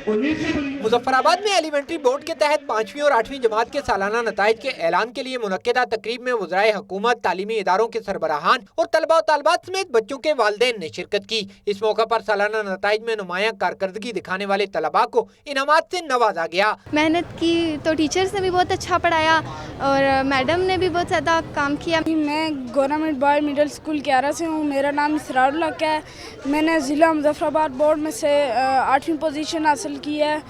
मुजफ्फराबाद में elementary board के तहत 5वीं और 8वीं जमात के सालाना नताइज के ऐलान के लिए मुनक्किदा तकरीब में वज़राए हुकूमत, तालीमी इदारों के सरबराहान और तलबा और तालबात समेत बच्चों के वालिदैन ने शिरकत की। इस मौका पर सालाना नताइज में नुमायां कारकर्दगी दिखाने वाले तलबा को इनामात से नवाजा गया। मेहनत की तो टीचर्स ने भी बहुत अच्छा पढ़ाया और मैडम ने भी बहुत ज़्यादा काम किया। मैं गवर्नमेंट बॉयज़ मिडिल स्कूल क्यारा से हूँ। मेरा नाम इसरारुल हक है। मैंने ज़िला मुजफ्फराबाद बोर्ड में से 8वीं पोजीशन हासिल की है।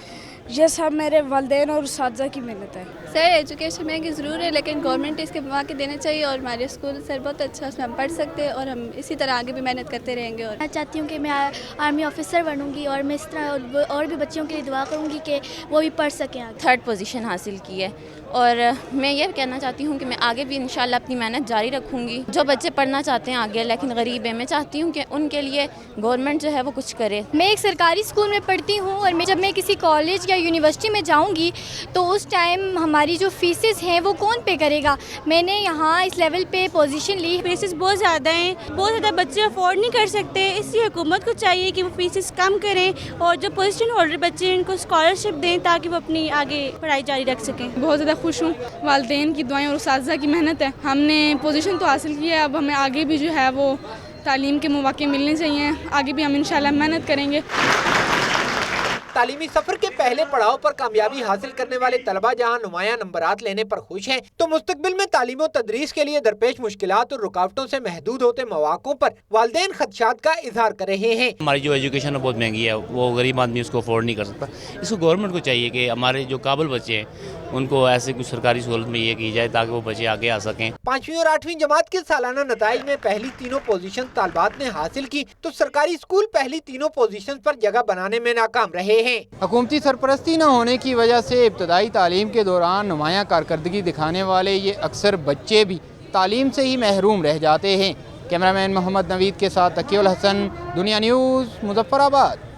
ये सब मेरे वालिदैन और उस्ताज़ा की मेहनत है। सर एजुकेशन महंगी ज़रूर है, लेकिन गवर्नमेंट इसके मौके देने चाहिए और हमारे स्कूल सर बहुत अच्छा उसमें हम पढ़ सकते हैं और हम इसी तरह आगे भी मेहनत करते रहेंगे। और मैं चाहती हूँ कि मैं आर्मी ऑफिसर बनूंगी और मैं इस तरह और भी बच्चों के लिए दुआ करूँगी कि वो भी पढ़ सकें। 3rd पोजीशन हासिल की है और मैं ये कहना चाहती हूँ कि मैं आगे भी इंशाल्लाह अपनी मेहनत जारी रखूँगी। जो बच्चे पढ़ना चाहते हैं आगे लेकिन गरीब हैं, मैं चाहती हूँ कि उनके लिए गवर्नमेंट जो है वो कुछ करे। मैं एक सरकारी स्कूल में पढ़ती हूँ और जब मैं किसी कॉलेज या यूनिवर्सिटी में जाऊँगी तो उस टाइम हमारी जो फीसेस हैं वो कौन पे करेगा। मैंने यहाँ इस लेवल पे पोजीशन ली। फीसेस बहुत ज़्यादा हैं, बहुत ज़्यादा बच्चे अफोर्ड नहीं कर सकते, इसलिए हुकूमत को चाहिए कि वो फीसेस कम करें और जो पोजीशन होल्डर बच्चे हैं उनको स्कॉलरशिप दें ताकि वो अपनी आगे पढ़ाई जारी रख सकें। बहुत ज़्यादा खुश हूँ। वालिदैन की दुआएं और उस्ताज़ा की मेहनत है। हमने पोजीशन तो हासिल की है, अब हमें आगे भी जो है वो तालीम के मौके मिलने चाहिए। आगे भी हम इंशाल्लाह मेहनत करेंगे। तालीमी सफर के पहले पड़ाव पर कामयाबी हासिल करने वाले तलबा जहां नुमायां नंबरात लेने पर खुश हैं, तो मुस्तकबिल में तालीम और तदरीस के लिए दरपेश मुश्किलात और रुकावटों से महदूद होते मौक़ों पर वालिदैन खदशात का इजहार कर रहे हैं। हमारी जो एजुकेशन है बहुत महंगी है, वो गरीब आदमी उसको अफोर्ड नहीं कर सकता। इसको गवर्नमेंट को चाहिए कि हमारे जो काबिल बच्चे हैं उनको ऐसे कुछ सरकारी सहूलत में ये की जाए ताकि वो बच्चे आगे आ सकें। 5वीं और 8वीं जमात के सालाना नताइज में पहली तीनों पोजीशन तालबात ने हासिल की, तो सरकारी स्कूल पहली तीनों पोजीशन पर जगह बनाने में नाकाम रहे हैं। हुकूमती सरपरस्ती न होने की वजह से इब्तदाई तालीम के दौरान नुमायां कारकर्दगी दिखाने वाले ये अक्सर बच्चे भी तालीम से ही महरूम रह जाते हैं। कैमरामैन मोहम्मद नवीद के साथ तकीउल हसन, दुनिया न्यूज़, मुजफ्फराबाद।